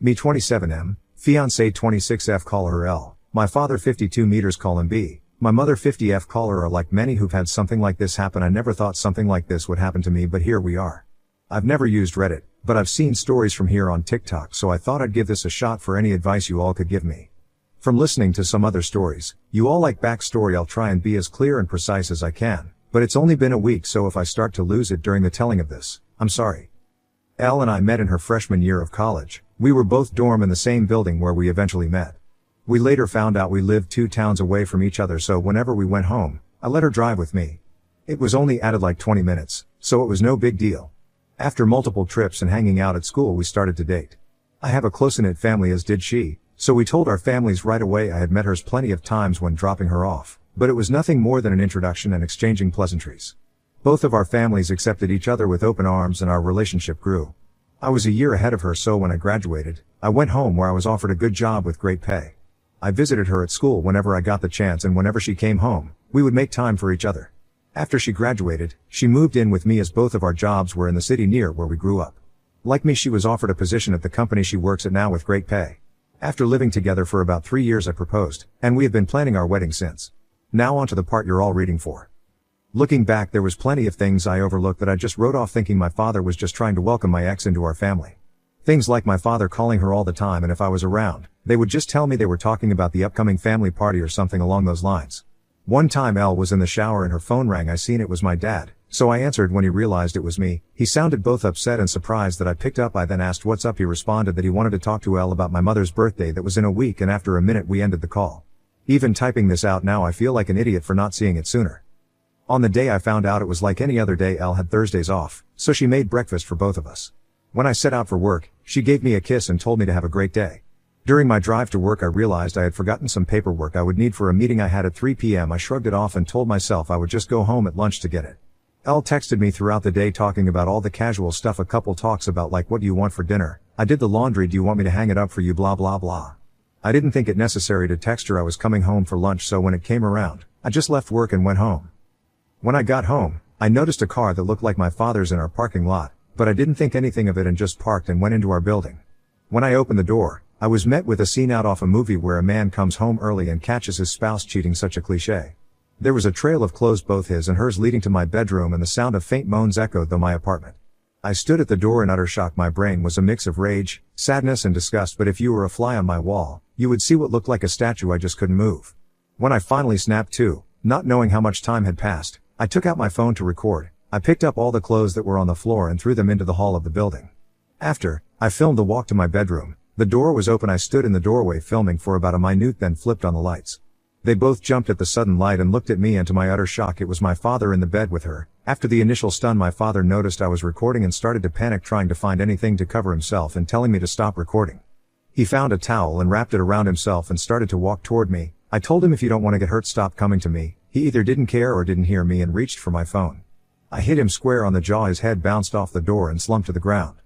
Me 27M, fiancé 26F, call her L. My father 52 meters, call him B. My mother 50F, call her R. Like many who've had something like this happen, I never thought something like this would happen to me, but here we are. I've never used Reddit, but I've seen stories from here on TikTok, so I thought I'd give this a shot for any advice you all could give me. From listening to some other stories, you all like backstory. I'll try and be as clear and precise as I can, but it's only been a week, so if I start to lose it during the telling of this, I'm sorry. Elle and I met in her freshman year of college. We were both dorm in the same building where we eventually met. We later found out we lived 2 towns away from each other, so whenever we went home, I let her drive with me. It was only added like 20 minutes, so it was no big deal. After multiple trips and hanging out at school, we started to date. I have a close-knit family, as did she, so we told our families right away. I had met hers plenty of times when dropping her off, but it was nothing more than an introduction and exchanging pleasantries. Both of our families accepted each other with open arms and our relationship grew. I was a year ahead of her, so when I graduated, I went home where I was offered a good job with great pay. I visited her at school whenever I got the chance, and whenever she came home, we would make time for each other. After she graduated, she moved in with me as both of our jobs were in the city near where we grew up. Like me, she was offered a position at the company she works at now with great pay. After living together for about 3 years, I proposed, and we have been planning our wedding since. Now on to the part you're all reading for. Looking back, there was plenty of things I overlooked that I just wrote off, thinking my father was just trying to welcome my ex into our family. Things like my father calling her all the time, and if I was around, they would just tell me they were talking about the upcoming family party or something along those lines. One time Elle was in the shower and her phone rang. I seen it was my dad, so I answered. When he realized it was me, he sounded both upset and surprised that I picked up. I then asked what's up. He responded that he wanted to talk to Elle about my mother's birthday that was in a week, and after a minute we ended the call. Even typing this out now, I feel like an idiot for not seeing it sooner. On the day I found out, it was like any other day. Elle had Thursdays off, so she made breakfast for both of us. When I set out for work, she gave me a kiss and told me to have a great day. During my drive to work, I realized I had forgotten some paperwork I would need for a meeting I had at 3 p.m. I shrugged it off and told myself I would just go home at lunch to get it. Elle texted me throughout the day talking about all the casual stuff a couple talks about, like what do you want for dinner? I did the laundry, do you want me to hang it up for you, blah blah blah. I didn't think it necessary to text her I was coming home for lunch, so when it came around, I just left work and went home. When I got home, I noticed a car that looked like my father's in our parking lot, but I didn't think anything of it and just parked and went into our building. When I opened the door, I was met with a scene out of a movie where a man comes home early and catches his spouse cheating. Such a cliche. There was a trail of clothes, both his and hers, leading to my bedroom, and the sound of faint moans echoed through my apartment. I stood at the door in utter shock. My brain was a mix of rage, sadness and disgust, but if you were a fly on my wall, you would see what looked like a statue. I just couldn't move. When I finally snapped to, not knowing how much time had passed, I took out my phone to record. I picked up all the clothes that were on the floor and threw them into the hall of the building. After, I filmed the walk to my bedroom. The door was open. I stood in the doorway filming for about a minute, then flipped on the lights. They both jumped at the sudden light and looked at me, and to my utter shock, it was my father in the bed with her. After the initial stun, my father noticed I was recording and started to panic, trying to find anything to cover himself and telling me to stop recording. He found a towel and wrapped it around himself and started to walk toward me. I told him if you don't want to get hurt, stop coming to me. He either didn't care or didn't hear me and reached for my phone. I hit him square on the jaw. His head bounced off the door and slumped to the ground.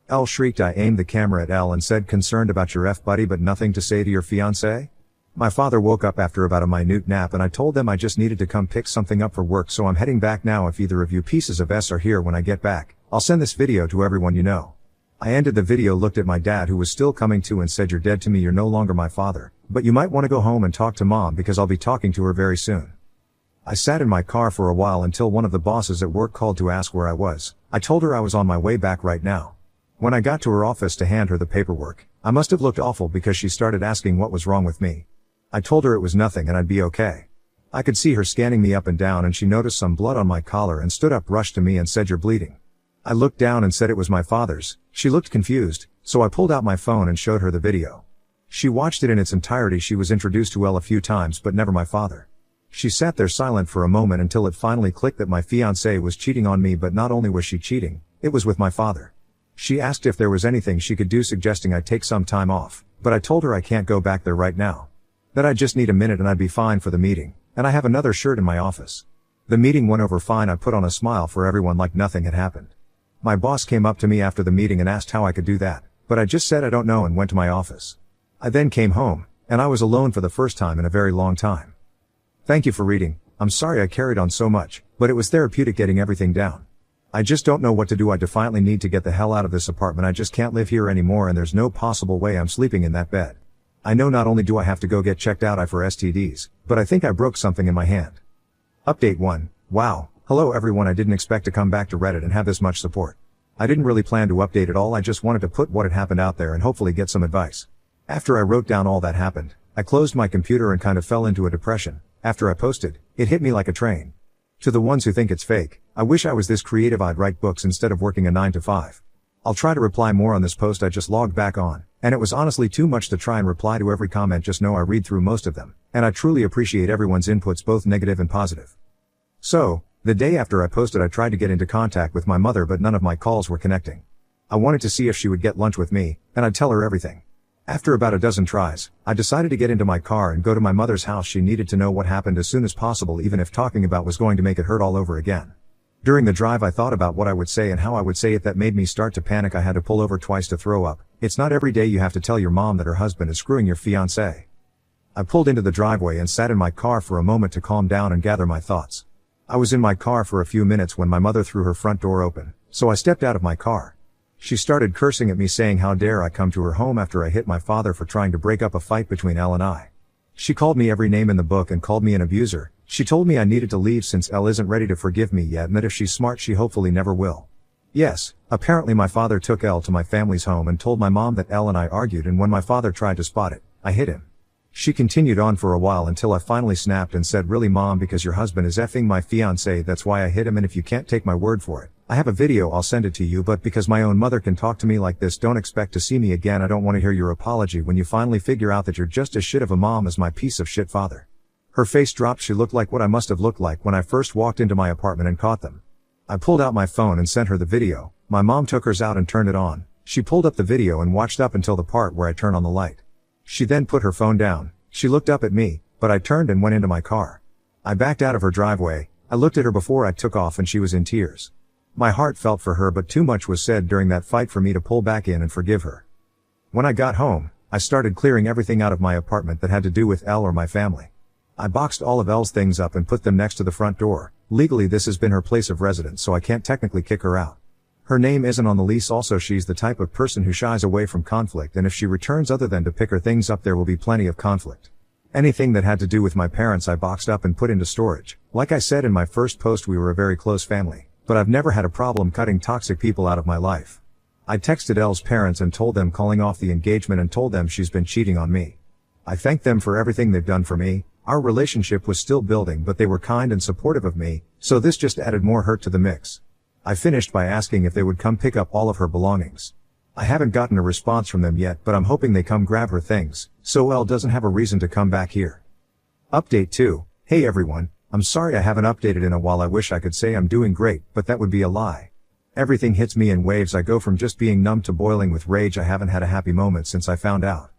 Elle shrieked. I aimed the camera at Elle and said, concerned about your buddy, but nothing to say to your fiancé? My father woke up after about a minute nap, and I told them I just needed to come pick something up for work, so I'm heading back now. If either of you pieces of S are here when I get back, I'll send this video to everyone you know. I ended the video, looked at my dad, who was still coming to, and said, you're dead to me. You're no longer my father, but you might want to go home and talk to mom, because I'll be talking to her very soon. I sat in my car for a while until one of the bosses at work called to ask where I was. I told her I was on my way back right now. When I got to her office to hand her the paperwork, I must have looked awful because she started asking what was wrong with me. I told her it was nothing and I'd be okay. I could see her scanning me up and down, and she noticed some blood on my collar and stood up, rushed to me and said, you're bleeding. I looked down and said it was my father's. She looked confused, so I pulled out my phone and showed her the video. She watched it in its entirety. She was introduced to Elle a few times, but never my father. She sat there silent for a moment until it finally clicked that my fiancé was cheating on me, but not only was she cheating, it was with my father. She asked if there was anything she could do, suggesting I take some time off, but I told her I can't go back there right now. That I just need a minute and I'd be fine for the meeting, and I have another shirt in my office. The meeting went over fine. I put on a smile for everyone like nothing had happened. My boss came up to me after the meeting and asked how I could do that, but I just said I don't know and went to my office. I then came home, and I was alone for the first time in a very long time. Thank you for reading. I'm sorry I carried on so much, but it was therapeutic getting everything down. I just don't know what to do. I defiantly need to get the hell out of this apartment. I just can't live here anymore and there's no possible way I'm sleeping in that bed. I know not only do I have to go get checked out for STDs, but I think I broke something in my hand. Update 1. Wow. Hello everyone. I didn't expect to come back to Reddit and have this much support. I didn't really plan to update it all. I just wanted to put what had happened out there and hopefully get some advice. After I wrote down all that happened, I closed my computer and kind of fell into a depression. After I posted, it hit me like a train. To the ones who think it's fake, I wish I was this creative. I'd write books instead of working a 9 to 5. I'll try to reply more on this post I just logged back on, and it was honestly too much to try and reply to every comment. Just know I read through most of them, and I truly appreciate everyone's inputs, both negative and positive. So, the day after I posted, I tried to get into contact with my mother, but none of my calls were connecting. I wanted to see if she would get lunch with me, and I'd tell her everything. After about a dozen tries, I decided to get into my car and go to my mother's house. She needed to know what happened as soon as possible, even if talking about was going to make it hurt all over again. During the drive I thought about what I would say and how I would say it. That made me start to panic. I had to pull over twice to throw up. It's not every day you have to tell your mom that her husband is screwing your fiancé. I pulled into the driveway and sat in my car for a moment to calm down and gather my thoughts. I was in my car for a few minutes when my mother threw her front door open, so I stepped out of my car. She started cursing at me, saying how dare I come to her home after I hit my father for trying to break up a fight between Elle and I. She called me every name in the book and called me an abuser. She told me I needed to leave since Elle isn't ready to forgive me yet, and that if she's smart she hopefully never will. Yes, apparently my father took Elle to my family's home and told my mom that Elle and I argued, and when my father tried to spot it, I hit him. She continued on for a while until I finally snapped and said, "Really mom, because your husband is effing my fiancé, that's why I hit him, and if you can't take my word for it, I have a video, I'll send it to you, but because my own mother can talk to me like this, don't expect to see me again. I don't want to hear your apology when you finally figure out that you're just as shit of a mom as my piece of shit father." Her face dropped. She looked like what I must have looked like when I first walked into my apartment and caught them. I pulled out my phone and sent her the video. My mom took hers out and turned it on. She pulled up the video and watched up until the part where I turn on the light. She then put her phone down. She looked up at me, but I turned and went into my car. I backed out of her driveway. I looked at her before I took off and she was in tears. My heart felt for her, but too much was said during that fight for me to pull back in and forgive her. When I got home, I started clearing everything out of my apartment that had to do with Elle or my family. I boxed all of Elle's things up and put them next to the front door. Legally this has been her place of residence, so I can't technically kick her out. Her name isn't on the lease. Also, she's the type of person who shies away from conflict, and if she returns other than to pick her things up, there will be plenty of conflict. Anything that had to do with my parents I boxed up and put into storage. Like I said in my first post, we were a very close family, but I've never had a problem cutting toxic people out of my life. I texted Elle's parents and told them calling off the engagement and told them she's been cheating on me. I thanked them for everything they've done for me. Our relationship was still building, but they were kind and supportive of me, so this just added more hurt to the mix. I finished by asking if they would come pick up all of her belongings. I haven't gotten a response from them yet, but I'm hoping they come grab her things, so Elle doesn't have a reason to come back here. Update 2. Hey everyone, I'm sorry I haven't updated in a while. I wish I could say I'm doing great, but that would be a lie. Everything hits me in waves. I go from just being numb to boiling with rage. I haven't had a happy moment since I found out.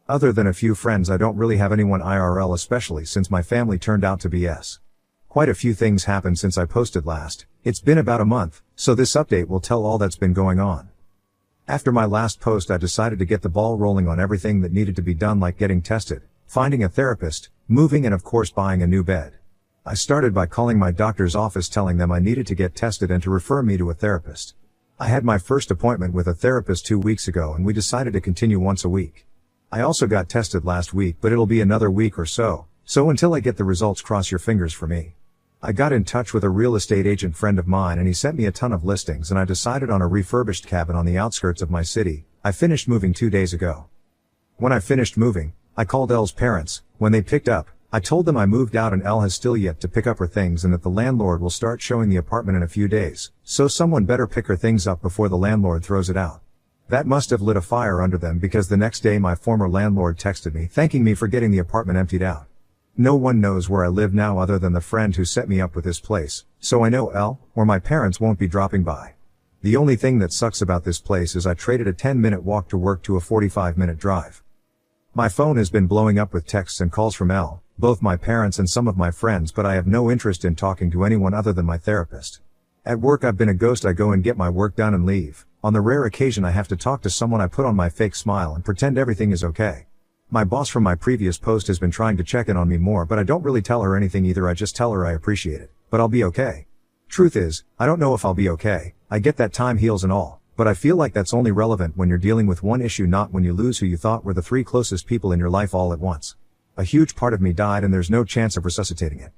Other than a few friends, I don't really have anyone IRL, especially since my family turned out to be S. Quite a few things happened since I posted last. It's been about a month, so this update will tell all that's been going on. After my last post, I decided to get the ball rolling on everything that needed to be done, like getting tested, finding a therapist, moving, and of course buying a new bed. I started by calling my doctor's office telling them I needed to get tested and to refer me to a therapist. I had my first appointment with a therapist 2 weeks ago and we decided to continue once a week. I also got tested last week, but it'll be another week or so until I get the results, cross your fingers for me. I got in touch with a real estate agent friend of mine and he sent me a ton of listings, and I decided on a refurbished cabin on the outskirts of my city. I finished moving 2 days ago. When I finished moving, I called Elle's parents. When they picked up, I told them I moved out and Elle has still yet to pick up her things and that the landlord will start showing the apartment in a few days, so someone better pick her things up before the landlord throws it out. That must have lit a fire under them, because the next day my former landlord texted me thanking me for getting the apartment emptied out. No one knows where I live now other than the friend who set me up with this place, so I know Elle or my parents won't be dropping by. The only thing that sucks about this place is I traded a 10-minute walk to work to a 45-minute drive. My phone has been blowing up with texts and calls from Elle, both my parents and some of my friends, but I have no interest in talking to anyone other than my therapist. At work I've been a ghost. I go and get my work done and leave. On the rare occasion I have to talk to someone, I put on my fake smile and pretend everything is okay. My boss from my previous post has been trying to check in on me more, but I don't really tell her anything either. I just tell her I appreciate it, but I'll be okay. Truth is, I don't know if I'll be okay. I get that time heals and all, but I feel like that's only relevant when you're dealing with one issue, not when you lose who you thought were the 3 closest people in your life all at once. A huge part of me died and there's no chance of resuscitating it.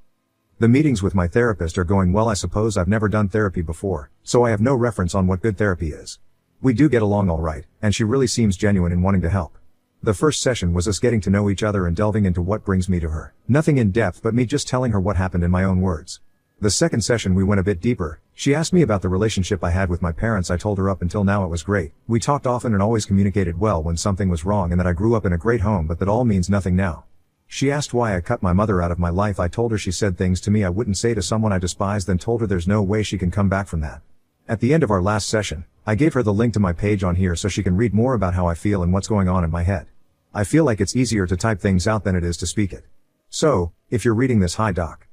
The meetings with my therapist are going well. I suppose I've never done therapy before, so I have no reference on what good therapy is. We do get along alright, and she really seems genuine in wanting to help. The first session was us getting to know each other and delving into what brings me to her. Nothing in depth, but me just telling her what happened in my own words. The second session we went a bit deeper. She asked me about the relationship I had with my parents. I told her up until now it was great. We talked often and always communicated well when something was wrong, and that I grew up in a great home, but that all means nothing now. She asked why I cut my mother out of my life. I told her she said things to me I wouldn't say to someone I despise, then told her there's no way she can come back from that. At the end of our last session, I gave her the link to my page on here so she can read more about how I feel and what's going on in my head. I feel like it's easier to type things out than it is to speak it. So, if you're reading this, hi doc.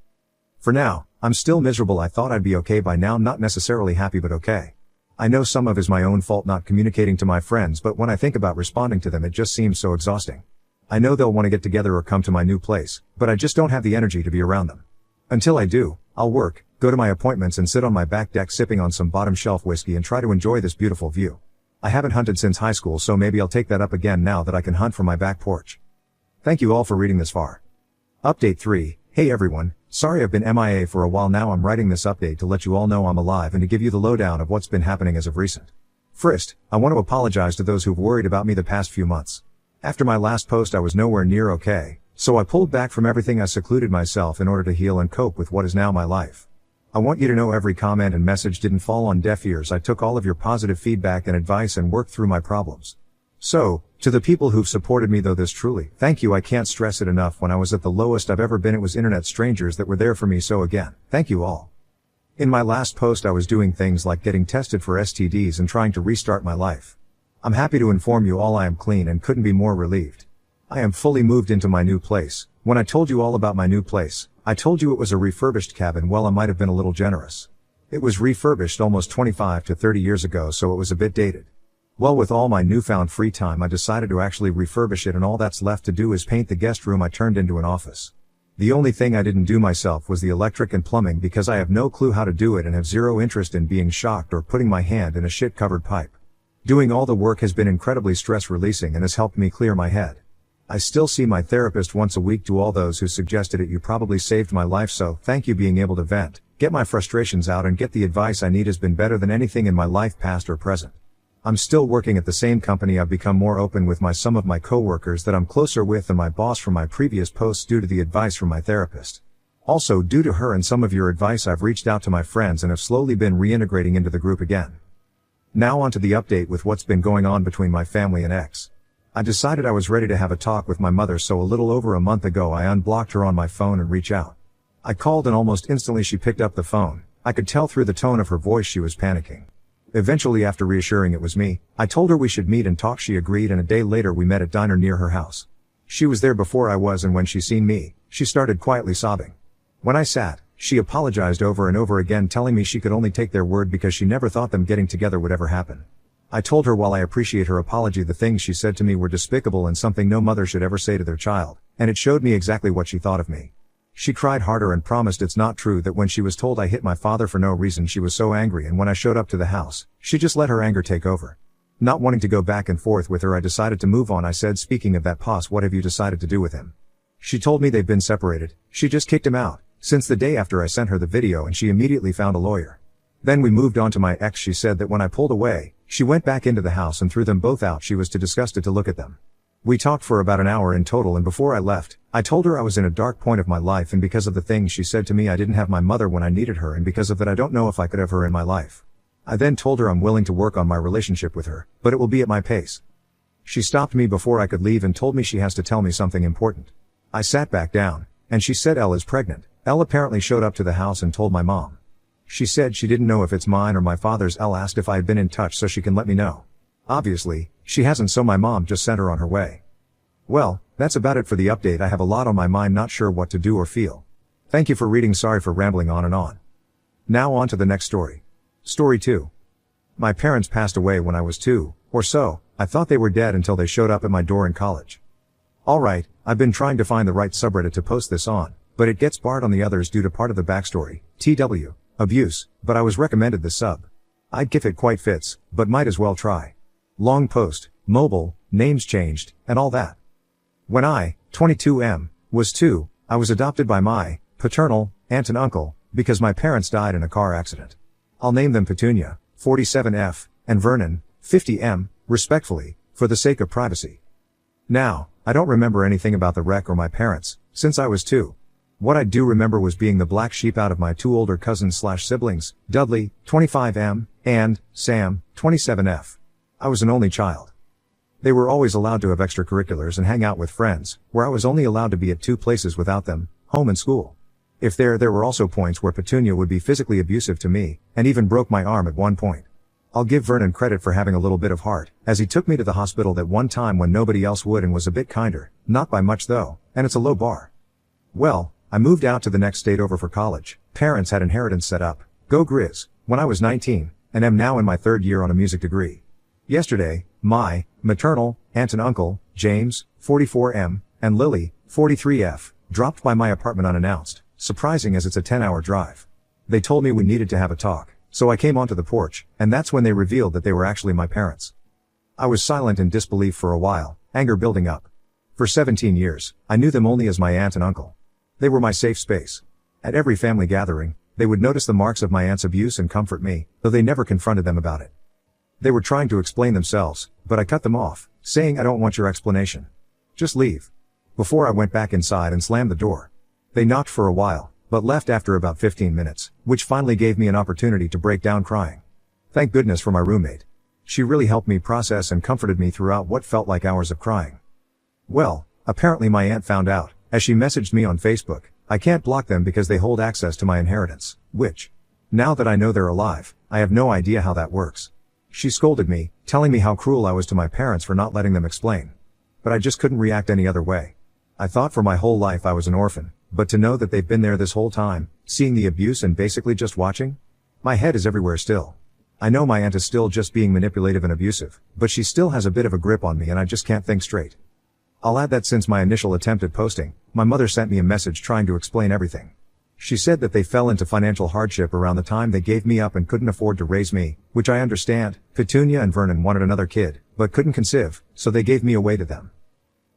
For now, I'm still miserable. I thought I'd be okay by now, not necessarily happy but okay. I know some of it is my own fault not communicating to my friends, but when I think about responding to them it just seems so exhausting. I know they'll want to get together or come to my new place, but I just don't have the energy to be around them. Until I do, I'll work, go to my appointments and sit on my back deck sipping on some bottom shelf whiskey and try to enjoy this beautiful view. I haven't hunted since high school, so maybe I'll take that up again now that I can hunt from my back porch. Thank you all for reading this far. Update 3. Hey everyone, sorry I've been MIA for a while now. I'm writing this update to let you all know I'm alive and to give you the lowdown of what's been happening as of recent. First, I want to apologize to those who've worried about me the past few months. After my last post I was nowhere near okay, so I pulled back from everything. I secluded myself in order to heal and cope with what is now my life. I want you to know every comment and message didn't fall on deaf ears. I took all of your positive feedback and advice and worked through my problems. So, to the people who've supported me though, this truly, thank you. I can't stress it enough. When I was at the lowest I've ever been, it was internet strangers that were there for me, so again, thank you all. In my last post I was doing things like getting tested for STDs and trying to restart my life. I'm happy to inform you all I am clean and couldn't be more relieved. I am fully moved into my new place. When I told you all about my new place, I told you it was a refurbished cabin. Well, I might have been a little generous. It was refurbished almost 25 to 30 years ago, so it was a bit dated. Well, with all my newfound free time I decided to actually refurbish it, and all that's left to do is paint the guest room I turned into an office. The only thing I didn't do myself was the electric and plumbing, because I have no clue how to do it and have zero interest in being shocked or putting my hand in a shit-covered pipe. Doing all the work has been incredibly stress-releasing and has helped me clear my head. I still see my therapist once a week. To all those who suggested it, you probably saved my life, so thank you. Being able to vent, get my frustrations out and get the advice I need has been better than anything in my life, past or present. I'm still working at the same company. I've become more open with some of my coworkers that I'm closer with than my boss from my previous posts due to the advice from my therapist. Also, due to her and some of your advice, I've reached out to my friends and have slowly been reintegrating into the group again. Now on to the update with what's been going on between my family and ex. I decided I was ready to have a talk with my mother, so a little over a month ago I unblocked her on my phone and reached out. I called and almost instantly she picked up the phone. I could tell through the tone of her voice she was panicking. Eventually, after reassuring it was me, I told her we should meet and talk. She agreed, and a day later we met at diner near her house. She was there before I was, and when she seen me, she started quietly sobbing. When I sat, she apologized over and over again, telling me she could only take their word because she never thought them getting together would ever happen. I told her while I appreciate her apology, the things she said to me were despicable and something no mother should ever say to their child, and it showed me exactly what she thought of me. She cried harder and promised it's not true that when she was told I hit my father for no reason she was so angry, and when I showed up to the house, she just let her anger take over. Not wanting to go back and forth with her, I decided to move on. I said, speaking of that, Poss, what have you decided to do with him? She told me they've been separated. She just kicked him out since the day after I sent her the video, and she immediately found a lawyer. Then we moved on to my ex. She said that when I pulled away, she went back into the house and threw them both out. She was too disgusted to look at them. We talked for about an hour in total, and before I left, I told her I was in a dark point of my life, and because of the things she said to me I didn't have my mother when I needed her, and because of that I don't know if I could have her in my life. I then told her I'm willing to work on my relationship with her, but it will be at my pace. She stopped me before I could leave and told me she has to tell me something important. I sat back down, and she said Elle is pregnant. Elle apparently showed up to the house and told my mom. She said she didn't know if it's mine or my father's. Elle asked if I had been in touch so she can let me know. Obviously, she hasn't, so my mom just sent her on her way. Well, that's about it for the update. I have a lot on my mind, not sure what to do or feel. Thank you for reading. Sorry for rambling on and on. Now on to the next story. Story 2. My parents passed away when I was 2, or so. I thought they were dead until they showed up at my door in college. Alright, I've been trying to find the right subreddit to post this on, but it gets barred on the others due to part of the backstory. TW. Abuse, but I was recommended the sub. I'd if it quite fits, but might as well try. Long post, mobile, names changed, and all that. When I, 22M, was 2, I was adopted by my paternal aunt and uncle, because my parents died in a car accident. I'll name them Petunia, 47F, and Vernon, 50M, respectfully, for the sake of privacy. Now, I don't remember anything about the wreck or my parents, since I was 2. What I do remember was being the black sheep out of my 2 older cousins/siblings, Dudley, 25M, and Sam, 27F. I was an only child. They were always allowed to have extracurriculars and hang out with friends, where I was only allowed to be at 2 places without them, home and school. If there were also points where Petunia would be physically abusive to me, and even broke my arm at one point. I'll give Vernon credit for having a little bit of heart, as he took me to the hospital that one time when nobody else would and was a bit kinder, not by much though, and it's a low bar. Well, I moved out to the next state over for college, parents had inheritance set up, go Grizz, when I was 19, and am now in my 3rd year on a music degree. Yesterday, my maternal aunt and uncle, James, 44M, and Lily, 43F, dropped by my apartment unannounced, surprising as it's a 10-hour drive. They told me we needed to have a talk, so I came onto the porch, and that's when they revealed that they were actually my parents. I was silent in disbelief for a while, anger building up. For 17 years, I knew them only as my aunt and uncle. They were my safe space. At every family gathering, they would notice the marks of my aunt's abuse and comfort me, though they never confronted them about it. They were trying to explain themselves, but I cut them off, saying I don't want your explanation. Just leave. Before I went back inside and slammed the door. They knocked for a while, but left after about 15 minutes, which finally gave me an opportunity to break down crying. Thank goodness for my roommate. She really helped me process and comforted me throughout what felt like hours of crying. Well, apparently my aunt found out, as she messaged me on Facebook, I can't block them because they hold access to my inheritance, which, now that I know they're alive, I have no idea how that works. She scolded me, telling me how cruel I was to my parents for not letting them explain. But I just couldn't react any other way. I thought for my whole life I was an orphan, but to know that they've been there this whole time, seeing the abuse and basically just watching? My head is everywhere still. I know my aunt is still just being manipulative and abusive, but she still has a bit of a grip on me and I just can't think straight. I'll add that since my initial attempt at posting, my mother sent me a message trying to explain everything. She said that they fell into financial hardship around the time they gave me up and couldn't afford to raise me, which I understand. Petunia and Vernon wanted another kid, but couldn't conceive, so they gave me away to them.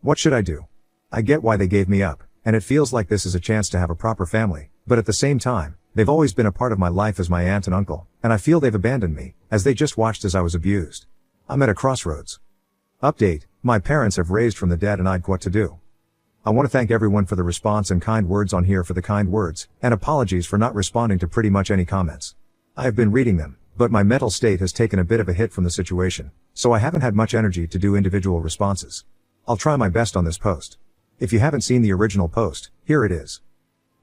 What should I do? I get why they gave me up, and it feels like this is a chance to have a proper family, but at the same time, they've always been a part of my life as my aunt and uncle, and I feel they've abandoned me, as they just watched as I was abused. I'm at a crossroads. Update, my parents have raised from the dead and I'd what to do. I want to thank everyone for the response and kind words on here for the kind words, and apologies for not responding to pretty much any comments. I have been reading them, but my mental state has taken a bit of a hit from the situation, so I haven't had much energy to do individual responses. I'll try my best on this post. If you haven't seen the original post, here it is.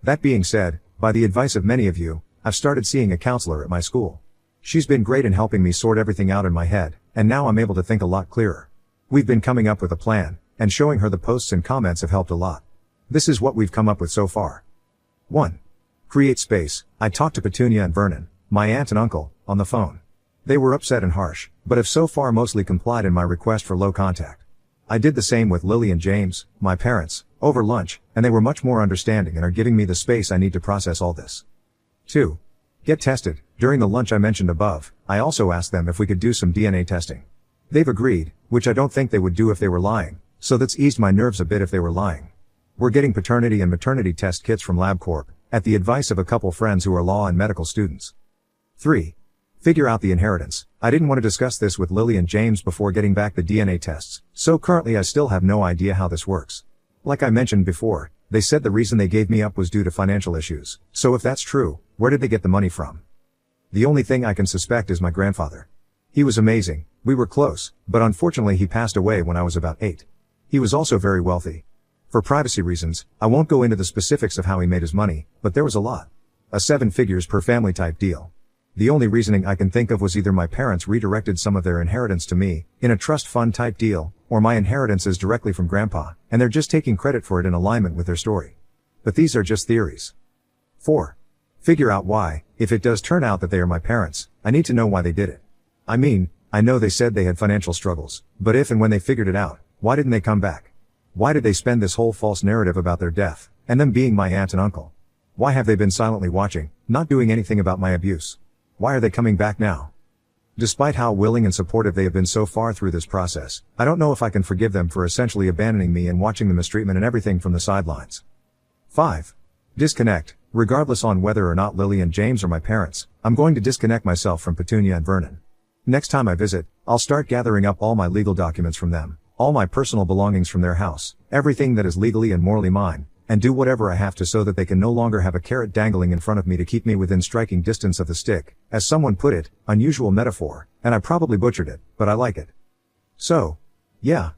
That being said, by the advice of many of you, I've started seeing a counselor at my school. She's been great in helping me sort everything out in my head, and now I'm able to think a lot clearer. We've been coming up with a plan, and showing her the posts and comments have helped a lot. This is what we've come up with so far. 1. Create space. I talked to Petunia and Vernon, my aunt and uncle, on the phone. They were upset and harsh, but have so far mostly complied in my request for low contact. I did the same with Lily and James, my parents, over lunch, and they were much more understanding and are giving me the space I need to process all this. 2. Get tested. During the lunch I mentioned above, I also asked them if we could do some DNA testing. They've agreed, which I don't think they would do if they were lying, so that's eased my nerves a bit if they were lying. We're getting paternity and maternity test kits from LabCorp, at the advice of a couple friends who are law and medical students. 3. Figure out the inheritance. I didn't want to discuss this with Lily and James before getting back the DNA tests, so currently I still have no idea how this works. Like I mentioned before, they said the reason they gave me up was due to financial issues, so if that's true, where did they get the money from? The only thing I can suspect is my grandfather. He was amazing, we were close, but unfortunately he passed away when I was about 8. He was also very wealthy. For privacy reasons, I won't go into the specifics of how he made his money, but there was a lot. A 7 figures per family type deal. The only reasoning I can think of was either my parents redirected some of their inheritance to me, in a trust fund type deal, or my inheritance is directly from grandpa, and they're just taking credit for it in alignment with their story. But these are just theories. 4. Figure out why. If it does turn out that they are my parents, I need to know why they did it. I mean, I know they said they had financial struggles, but if and when they figured it out, why didn't they come back? Why did they spend this whole false narrative about their death, and them being my aunt and uncle? Why have they been silently watching, not doing anything about my abuse? Why are they coming back now? Despite how willing and supportive they have been so far through this process, I don't know if I can forgive them for essentially abandoning me and watching the mistreatment and everything from the sidelines. 5. Disconnect. Regardless on whether or not Lily and James are my parents, I'm going to disconnect myself from Petunia and Vernon. Next time I visit, I'll start gathering up all my legal documents from them, all my personal belongings from their house, everything that is legally and morally mine, and do whatever I have to so that they can no longer have a carrot dangling in front of me to keep me within striking distance of the stick, as someone put it, unusual metaphor, and I probably butchered it, but I like it. So, yeah.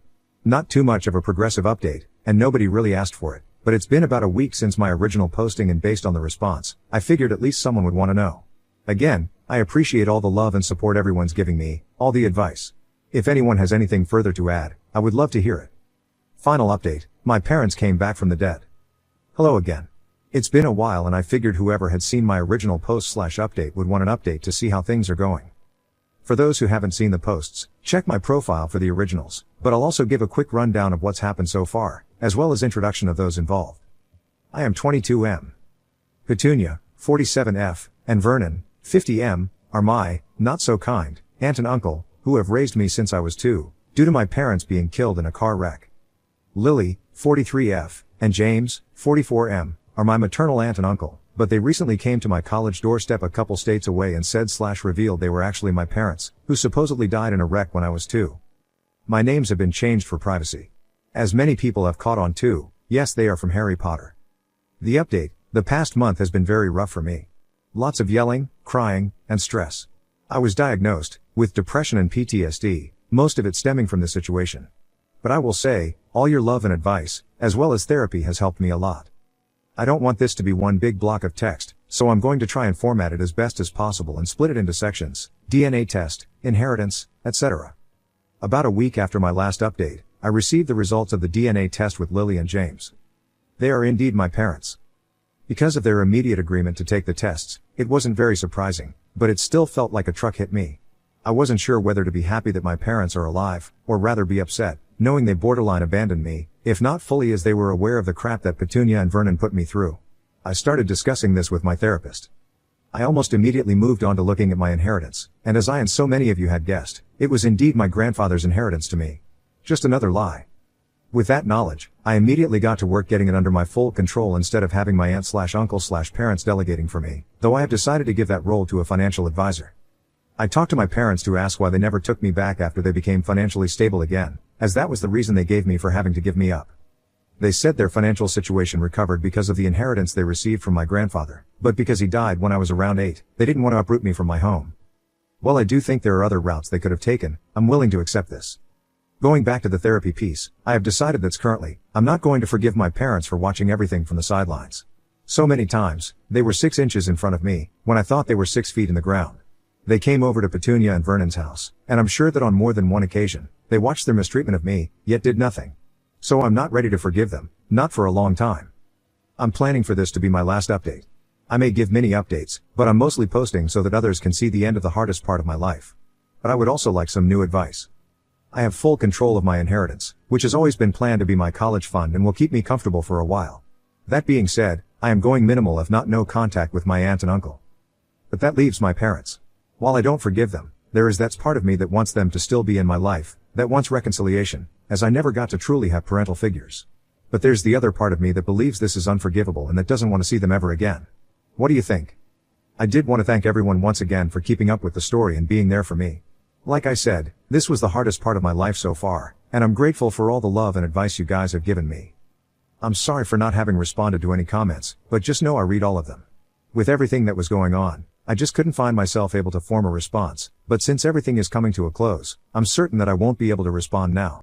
Not too much of a progressive update, and nobody really asked for it, but it's been about a week since my original posting and based on the response, I figured at least someone would want to know. Again, I appreciate all the love and support everyone's giving me, all the advice. If anyone has anything further to add, I would love to hear it. Final update, my parents came back from the dead. Hello again. It's been a while and I figured whoever had seen my original post/update would want an update to see how things are going. For those who haven't seen the posts, check my profile for the originals, but I'll also give a quick rundown of what's happened so far, as well as introduction of those involved. I am 22M. Petunia, 47F, and Vernon, 50M, are my, not so kind, aunt and uncle, who have raised me since I was 2, due to my parents being killed in a car wreck. Lily, 43F, and James, 44M, are my maternal aunt and uncle, but they recently came to my college doorstep a couple states away and said/revealed they were actually my parents, who supposedly died in a wreck when I was 2. My names have been changed for privacy. As many people have caught on to, yes, they are from Harry Potter. The update, the past month has been very rough for me. Lots of yelling, crying, and stress. I was diagnosed with depression and PTSD, most of it stemming from this situation. But I will say, all your love and advice, as well as therapy has helped me a lot. I don't want this to be one big block of text, so I'm going to try and format it as best as possible and split it into sections, DNA test, inheritance, etc. About a week after my last update, I received the results of the DNA test with Lily and James. They are indeed my parents. Because of their immediate agreement to take the tests, it wasn't very surprising, but it still felt like a truck hit me. I wasn't sure whether to be happy that my parents are alive, or rather be upset, knowing they borderline abandoned me, if not fully as they were aware of the crap that Petunia and Vernon put me through. I started discussing this with my therapist. I almost immediately moved on to looking at my inheritance, and as I and so many of you had guessed, it was indeed my grandfather's inheritance to me. Just another lie. With that knowledge, I immediately got to work getting it under my full control instead of having my aunt/uncle/parents delegating for me, though I have decided to give that role to a financial advisor. I talked to my parents to ask why they never took me back after they became financially stable again, as that was the reason they gave me for having to give me up. They said their financial situation recovered because of the inheritance they received from my grandfather, but because he died when I was around 8, they didn't want to uproot me from my home. While I do think there are other routes they could have taken, I'm willing to accept this. Going back to the therapy piece, I have decided that currently, I'm not going to forgive my parents for watching everything from the sidelines. So many times, they were 6 inches in front of me, when I thought they were 6 feet in the ground. They came over to Petunia and Vernon's house, and I'm sure that on more than one occasion, they watched their mistreatment of me, yet did nothing. So I'm not ready to forgive them, not for a long time. I'm planning for this to be my last update. I may give mini updates, but I'm mostly posting so that others can see the end of the hardest part of my life. But I would also like some new advice. I have full control of my inheritance, which has always been planned to be my college fund and will keep me comfortable for a while. That being said, I am going minimal if not no contact with my aunt and uncle. But that leaves my parents. While I don't forgive them, there is that part of me that wants them to still be in my life, that wants reconciliation, as I never got to truly have parental figures. But there's the other part of me that believes this is unforgivable and that doesn't want to see them ever again. What do you think? I did want to thank everyone once again for keeping up with the story and being there for me. Like I said, this was the hardest part of my life so far, and I'm grateful for all the love and advice you guys have given me. I'm sorry for not having responded to any comments, but just know I read all of them. With everything that was going on, I just couldn't find myself able to form a response, but since everything is coming to a close, I'm certain that I won't be able to respond now.